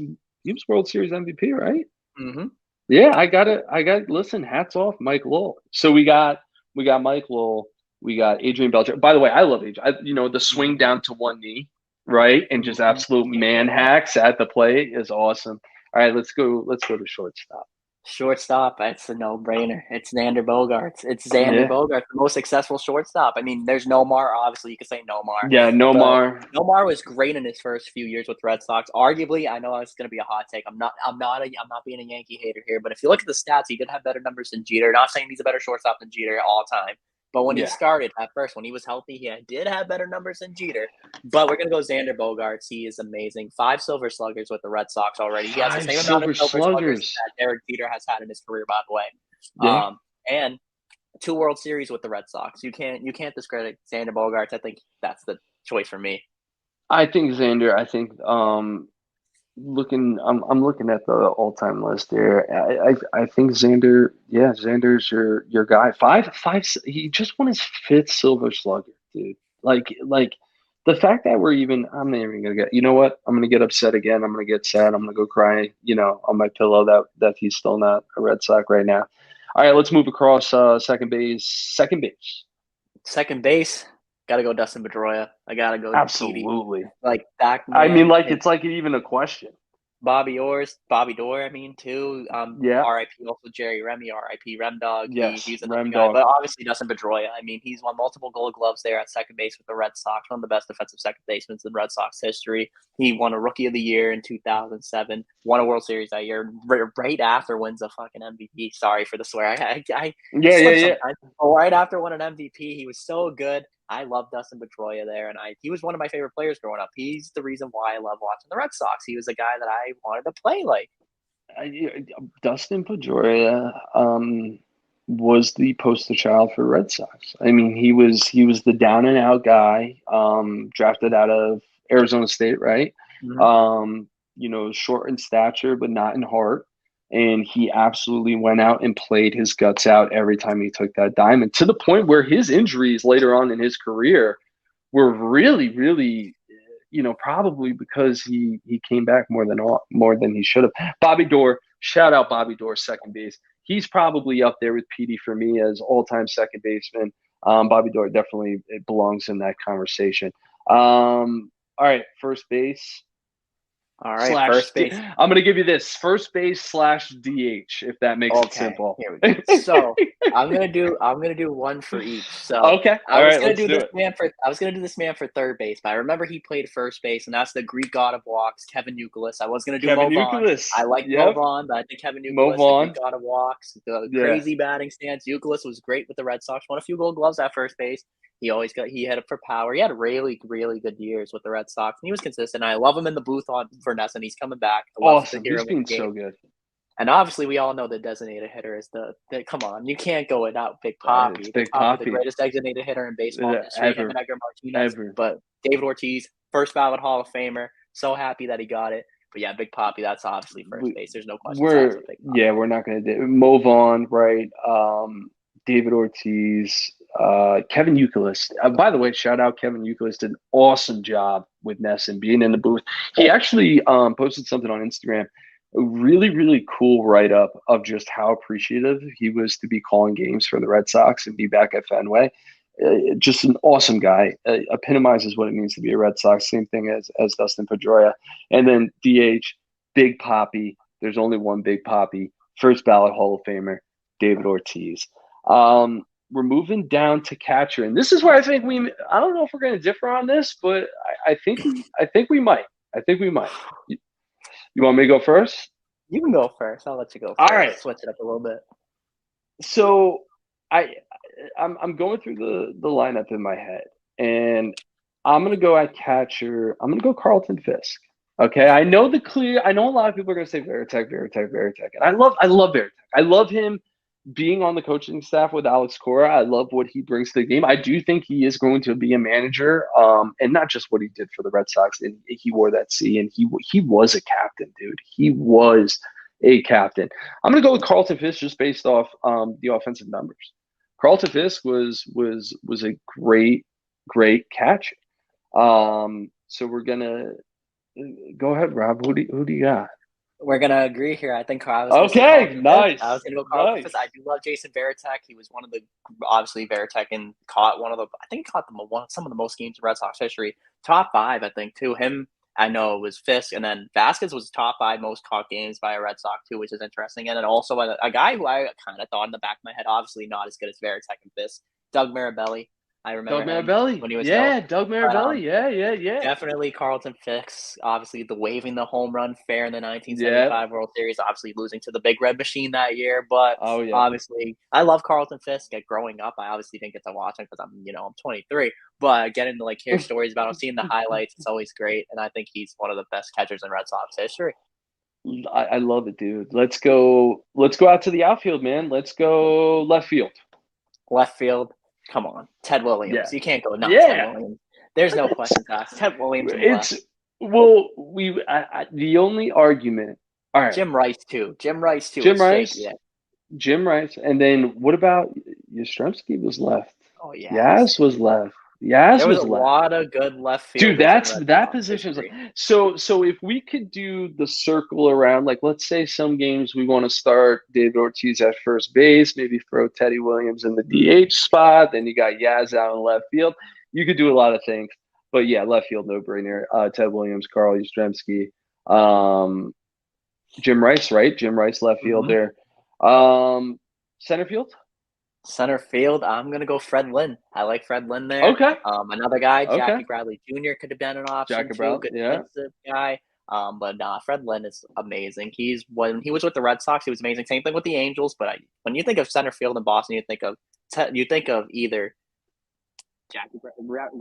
he was World Series MVP, right? Mm-hmm. Yeah, listen, hats off, Mike Lowell. So we got Mike Lowell, we got Adrian Beltre. By the way, I love Adrian. The swing down to one knee, right? And just absolute man hacks at the plate is awesome. All right, let's go to shortstop. Shortstop, it's a no-brainer. It's Xander Bogaerts. It's Xander Yeah. Bogaerts, the most successful shortstop. I mean, there's Nomar. Obviously, you could say Nomar. Yeah, Nomar. Nomar was great in his first few years with Red Sox. Arguably, I know it's going to be a hot take. I'm not being a Yankee hater here, but if you look at the stats, he did have better numbers than Jeter. Not saying he's a better shortstop than Jeter all time. But when he started at first, when he was healthy, he did have better numbers than Jeter. But we're going to go Xander Bogaerts. He is amazing. 5 Silver Sluggers with the Red Sox already. He has the same amount of Silver Sluggers that Derek Jeter has had in his career, by the way. Yeah. And 2 World Series with the Red Sox. You can't discredit Xander Bogaerts. I think that's the choice for me. I think Xander. I think I'm looking at the all-time list here. I think Xander. Yeah, Xander's your guy. Five. He just won his 5th Silver Slugger, dude. Like the fact that I'm not even gonna get. You know what? I'm gonna get upset again. I'm gonna get sad. I'm gonna go cry. On my pillow that he's still not a Red Sox right now. All right, let's move across second base. Second base. Gotta go Dustin Pedroia. I gotta go. Absolutely. Like that. I mean, it's like even a question. Bobby Orr, I mean, too. Yeah. R.I.P. also Jerry Remy, R.I.P. Rem Dog. Yes, he's another Rem guy. Dog. But obviously Dustin Pedroia. I mean, he's won multiple Gold Gloves there at second base with the Red Sox. One of the best defensive second basemen in Red Sox history. He won a Rookie of the Year in 2007. Won a World Series that year. Right after wins a fucking MVP. Sorry for the swear. Yeah. But right after winning an MVP, he was so good. I love Dustin Pedroia there, and he was one of my favorite players growing up. He's the reason why I love watching the Red Sox. He was a guy that I wanted to play like. Dustin Pedroia was the poster child for Red Sox. I mean, he was the down and out guy, drafted out of Arizona State, right? Mm-hmm. Short in stature but not in heart. And he absolutely went out and played his guts out every time he took that diamond, to the point where his injuries later on in his career were really, really, probably because he came back more than he should have. Bobby Doerr, shout out Bobby Doerr, second base. He's probably up there with Petey for me as all-time second baseman. Bobby Doerr definitely belongs in that conversation. All right, first base. All right, first base. I'm going to give you this: first base / DH, if that makes it simple. Here we go. So I'm gonna do one for each. So okay, I was gonna do this man for third base, but I remember he played first base, and that's the Greek god of walks, Kevin Youkilis. I was gonna do Mo Vaughn. I like Mo Vaughn, but I think Kevin Youkilis, the Greek god of walks, the crazy batting stance. Youkilis was great with the Red Sox. Won a few Gold Gloves at first base. He had it for power. He had really, really good years with the Red Sox, and he was consistent. I love him in the booth for Ness, and he's coming back. Awesome. He's been so good. And obviously, we all know the designated hitter is the come on, you can't go without Big Papi. Big Papi, the greatest designated hitter in baseball history, ever. Him and Edgar Martinez. But David Ortiz, first ballot Hall of Famer. So happy that he got it. But yeah, Big Papi, that's obviously first base. There's no question. We're not going to do Mo Vaughn, right? David Ortiz, Kevin Youkilis. By the way, shout out Kevin Youkilis, did an awesome job with Ness and being in the booth. He actually posted something on Instagram, a really, really cool write-up of just how appreciative he was to be calling games for the Red Sox and be back at Fenway. Just an awesome guy. Epitomizes what it means to be a Red Sox. Same thing as Dustin Pedroia. And then DH, Big Papi. There's only one Big Papi. First ballot Hall of Famer, David Ortiz. We're moving down to catcher, and this is where I think I don't know if we're going to differ on this, but I think we might. You want me to go first? You can go first. I'll let you go first. All right. Switch it up a little bit. So I'm going through the lineup in my head, and I'm going to go at catcher. I'm going to go Carlton Fisk. Okay, I know a lot of people are going to say Varitek, and I love Varitek. I love him being on the coaching staff with Alex Cora. I love what he brings to the game. I do think he is going to be a manager, and not just what he did for the Red Sox. And he wore that C, and he was a captain, dude. He was a captain. I'm going to go with Carlton Fisk just based off the offensive numbers. Carlton Fisk was a great catcher. So we're gonna go ahead, Rob. Who do you got? We're gonna agree here. I think I was gonna say Okay, Carlton Fisk. I was nice, gonna go Carlton nice. Fisk. I do love Jason Varitek. He was one of the obviously Varitek and caught one of the. I think he caught some of the most games in Red Sox history. Top five, I think, too. Him, I know it was Fisk, and then Vasquez was top five most caught games by a Red Sox too, which is interesting. And then also a guy who I kind of thought in the back of my head, obviously not as good as Varitek and Fisk, Doug Mirabelli. I remember Doug him Mirabelli. when he was ill. Yeah, Doug But Mirabelli. Yeah. definitely Carlton Fisk, obviously the waving the home run fair in the Yeah. 1975 World Series, obviously losing to the Big Red Machine that year. But Oh yeah. obviously, I love Carlton Fisk. Growing up, I obviously didn't get to watch him because I'm 23. But getting to hear stories about him, seeing the highlights, it's always great. And I think he's one of the best catchers in Red Sox history. I love it, dude. Let's go. Let's go out to the outfield, man. Let's go left field. Left field, come on, Ted Yeah. Williams. You can't go not Ted Yeah. Williams. There's no questions asked. Ted Williams in the left. It's well, the only argument. All right, Jim Rice too. Jim Rice too. Jim It's shaky. Rice, Yeah. Jim Rice, and then what about Yastrzemski was left? Oh yeah. Yaz was left. Yaz There was a was left. lot of good left Dude, fielders in Red that Sox position's history. so if we could do the circle around, like let's say some games we want to start David Ortiz at first base, maybe throw Teddy Williams in the DH spot, then you got Yaz out in left field. You could do a lot of things. But yeah, left field no brainer. Ted Williams, Carl Yastrzemski, Jim Rice, right? Jim Rice left field there. Center field? Center field, I'm gonna go Fred Lynn. I like Fred Lynn there. Okay. Another guy, Okay. Jackie Bradley Jr. could have been an option Jackie too. Bradley, Good yeah. defensive guy. But nah, Fred Lynn is amazing. When he was with the Red Sox, he was amazing. Same thing with the Angels. But when you think of center field in Boston, you think of either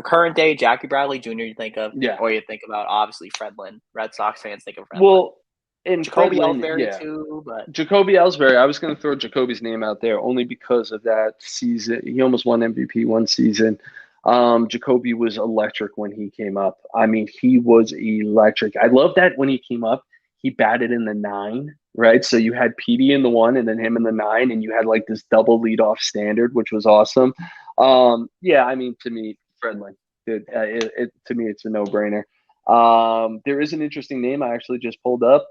current day Jackie Bradley Jr. You think of, Yeah. or you think about obviously Fred Lynn. Red Sox fans think of Fred Well, Lynn. and Jacoby Fred Lynn, Ellsbury yeah. too, but Jacoby Ellsbury, I was going to throw Jacoby's name out there only because of that season. He almost won MVP one season. Jacoby was electric when he came up. I mean, he was electric. I love that when he came up, he batted in the 9, right? So you had Petey in the 1 and then him in the 9, and you had like this double leadoff standard, which was awesome. Yeah, I mean, to me, Fred Lynn, dude, to me, it's a no-brainer. There is an interesting name I actually just pulled up.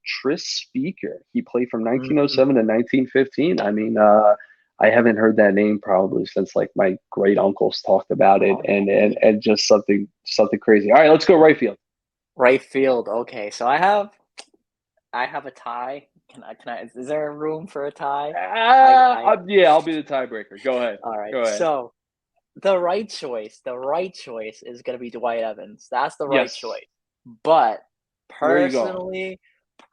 Tris Speaker. He played from 1907 to 1915. I mean, I haven't heard that name probably since like my great uncles talked about it, and just something crazy. All right, let's go right field. Right field. Okay, so I have a tie. Can I? Is there room for a tie? Yeah, I'll be the tiebreaker. Go ahead. All right. Go ahead. So the right choice is going to be Dwight Evans. That's the right Yes. choice. But Where are you going?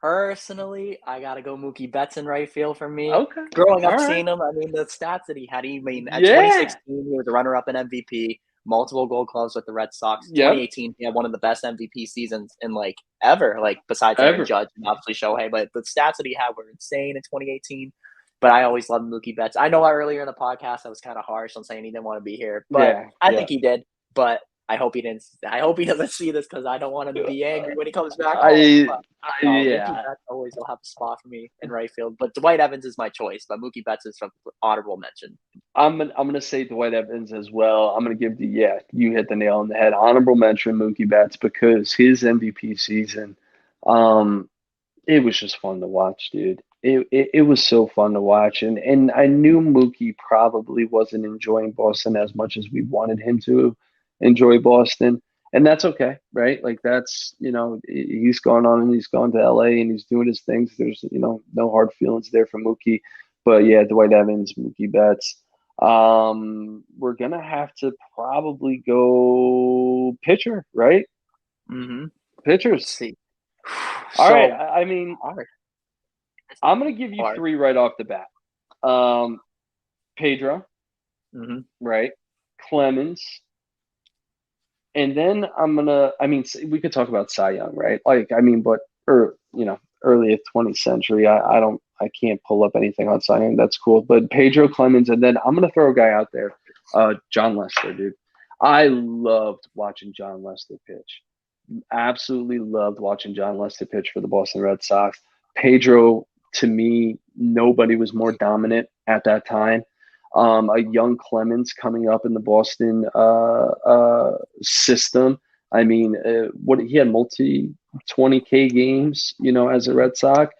personally, I gotta go Mookie Betts in right field for me. Okay. Growing up, All right. seeing him, I mean, the stats that he had. At Yeah. 2016, he was a runner-up in MVP, multiple Gold Gloves with the Red Sox. Yep. 2018, he had one of the best MVP seasons in ever, besides Aaron Ever. Judge and obviously Shohei. But the stats that he had were insane in 2018. But I always loved Mookie Betts. I know earlier in the podcast I was kind of harsh on saying he didn't want to be here, but Yeah, I think he did. But I hope he didn't. I hope he doesn't see this because I don't want him to be angry when he comes back home. Mookie Betts always will have a spot for me in right field. But Dwight Evans is my choice. But Mookie Betts is from honorable mention. I'm gonna say Dwight Evans as well. I'm gonna give you hit the nail on the head. Honorable mention Mookie Betts because his MVP season, it was just fun to watch, dude. It was so fun to watch, and I knew Mookie probably wasn't enjoying Boston as much as we wanted him to enjoy Boston, and that's okay, right? Like that's he's gone on and he's gone to LA and he's doing his things. There's no hard feelings there for Mookie, but yeah, Dwight Evans, Mookie Betts. We're gonna have to probably go pitcher, right? Mm-hmm. Pitchers. Let's see. All right. I mean, hard. I'm gonna give you 3 right off the bat. Pedro, right? Clemens, and then we could talk about Cy Young, right? Early 20th century. I can't pull up anything on Cy Young. That's cool. But Pedro, Clemens, and then I'm gonna throw a guy out there, John Lester, dude. I loved watching John Lester pitch. Absolutely loved watching John Lester pitch for the Boston Red Sox. Pedro, to me, nobody was more dominant at that time. a young Clemens coming up in the Boston system. I mean, what he had multi 20K games, as a Red Sox.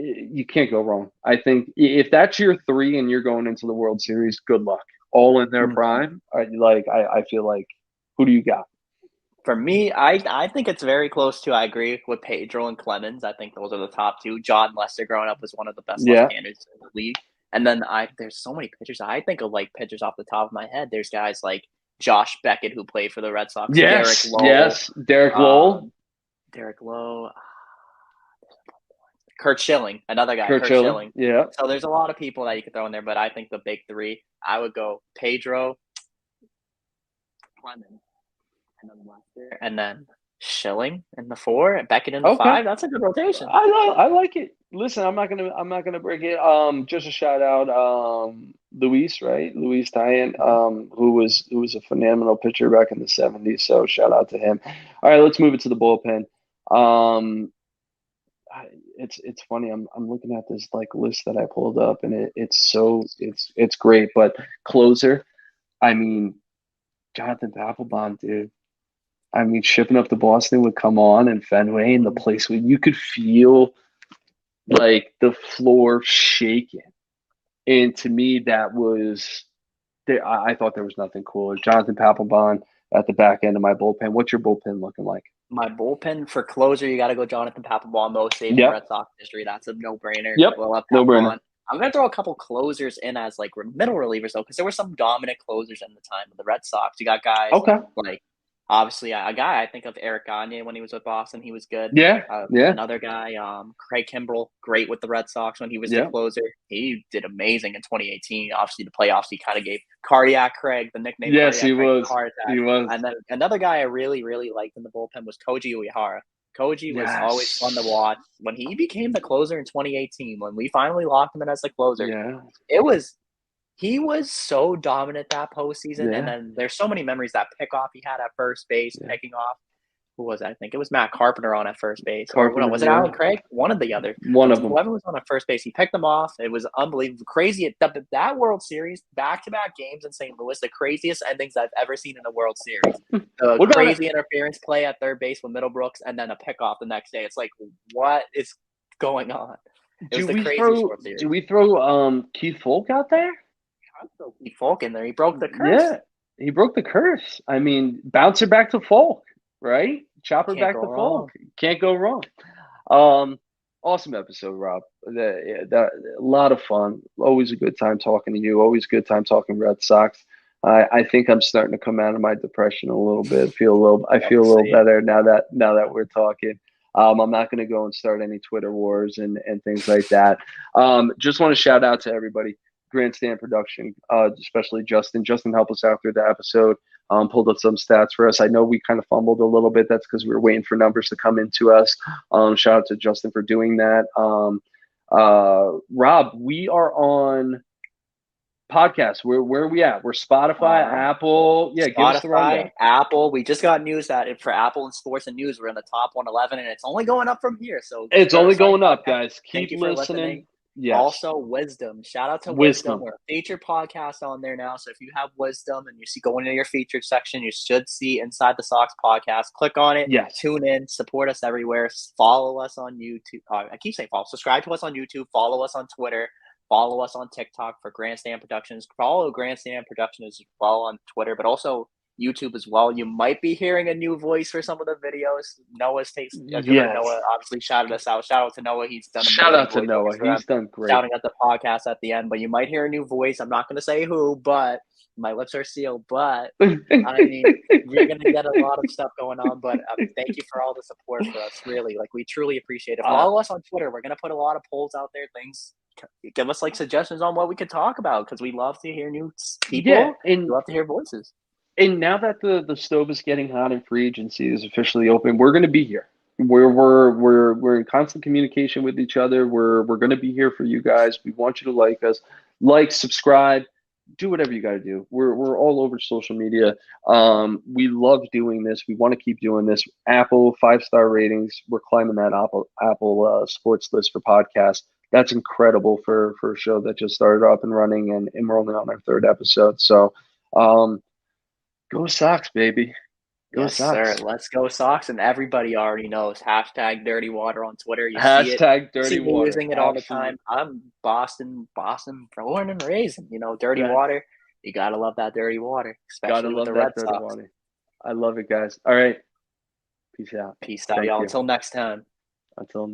You can't go wrong. I think if that's your three and you're going into the World Series, good luck. All in their prime. I feel like, who do you got? For me, I think it's very close to. I agree with Pedro and Clemens. I think those are the top two. John Lester growing up was one of the best left-handers in the league. And then there's so many pitchers. I think of pitchers off the top of my head. There's guys like Josh Beckett who played for the Red Sox. Yes, Derek Lowe. yes, Derek Lowe. Derek Lowe. Curt Schilling, another guy. Curt Schilling. Yeah. So there's a lot of people that you could throw in there, but I think the big three, I would go Pedro, Clemens, and then Lester, and then Schilling in the 4, and Beckett in the 5. That's a good rotation. I like it. Listen, I'm not gonna break it. Just a shout out, Luis, right? Luis Tyan, who was a phenomenal pitcher back in the 70s. So shout out to him. All right, let's move it to the bullpen. It's funny. I'm looking at this list that I pulled up, and it's great. But closer, I mean, Jonathan Papelbon, dude. I mean, shipping up to Boston would come on and Fenway, and the place where you could feel the floor shaking. And to me, that was I thought there was nothing cooler. Jonathan Papelbon at the back end of my bullpen. What's your bullpen looking like? My bullpen for closer, you got to go Jonathan Papelbon, most saved in Red Sox history. That's a no-brainer. Yep, no-brainer. I'm going to throw a couple closers in as middle relievers, though, because there were some dominant closers in the time of the Red Sox. You got guys obviously, a guy I think of, Eric Gagne, when he was with Boston. He was good. Yeah. Another guy, Craig Kimbrell, great with the Red Sox when he was the closer. He did amazing in 2018. Obviously, the playoffs, he kind of gave Cardiac Craig the nickname. Yes, he Craig, was. He was. And then another guy I really, really liked in the bullpen was Koji Uehara. Koji was always fun to watch. When he became the closer in 2018, when we finally locked him in as the closer, he was so dominant that postseason. And then there's so many memories. That pickoff he had at first base, picking off. Who was it? I think it was Matt Carpenter on at first base. Was it Alan Craig? One of the other. One of them. Whoever was on at first base, he picked them off. It was unbelievable. Crazy. That World Series, back-to-back games in St. Louis, the craziest endings I've ever seen in a World Series. The crazy interference play at third base with Middlebrooks, and then a pickoff the next day. It's what is going on? Do we throw Keith Folk out there? Keith Folk in there. He broke the curse. Yeah, he broke the curse. I mean, bounce her back to Folk, right? Chopper back to Folk. Can't go wrong. Awesome episode, Rob. A lot of fun. Always a good time talking to you. Always a good time talking Red Sox. I think I'm starting to come out of my depression a little bit. I feel a little better now that we're talking. I'm not going to go and start any Twitter wars and things like that. Just want to shout out to everybody. Grandstand Production, especially Justin. Justin helped us out through the episode, pulled up some stats for us. I know we kind of fumbled a little bit. That's because we were waiting for numbers to come into us. Shout out to Justin for doing that. Rob, we are on podcasts. Where are we at? We're Spotify, Apple. Yeah, give us the rundown. Apple. We just got news that for Apple and Sports and News, we're in the top 111, and it's only going up from here. So it's only going up, guys. Keep listening. Yes. Also, Wisdom. Shout out to Wisdom. We're a featured podcast on there now. So if you have Wisdom and you see going into your featured section, you should see Inside the Sox podcast. Click on it. Yes. Tune in. Support us everywhere. Follow us on YouTube. I keep saying follow. Subscribe to us on YouTube. Follow us on Twitter. Follow us on TikTok for Grandstand Productions. Follow Grandstand Productions as well on Twitter, but also YouTube as well. You might be hearing a new voice for some of the videos. Noah's takes. Noah obviously shouted us out. Shout out to Noah. He's done. Shout out to Noah. He's done great. Shouting at the podcast at the end, but you might hear a new voice. I'm not going to say who, but my lips are sealed. But I mean, you're going to get a lot of stuff going on. But thank you for all the support for us. Really, we truly appreciate it. Follow us on Twitter. We're going to put a lot of polls out there. Things. Give us suggestions on what we could talk about because we love to hear new people. Yeah, and we love to hear voices. And now that the stove is getting hot and free agency is officially open, we're going to be here. We're in constant communication with each other. We're going to be here for you guys. We want you to like us, subscribe, do whatever you got to do. We're all over social media. We love doing this. We want to keep doing this. Apple 5-star ratings. We're climbing that Apple sports list for podcasts. that's incredible for a show that just started up and running, and we're only on our third episode. So, go Sox, baby. Go Yes, sir. Sox. Let's go Sox. And everybody already knows hashtag Dirty Water on Twitter. You see it. Hashtag You see dirty me water. using it all the Absolutely. time. I'm Boston born and raised. You know, dirty Right. water. You gotta love that dirty water, especially Gotta with love the that Red dirty Sox. water. I love it, guys. All right. Peace out. Peace out, Thank y'all. you. Until next time. Until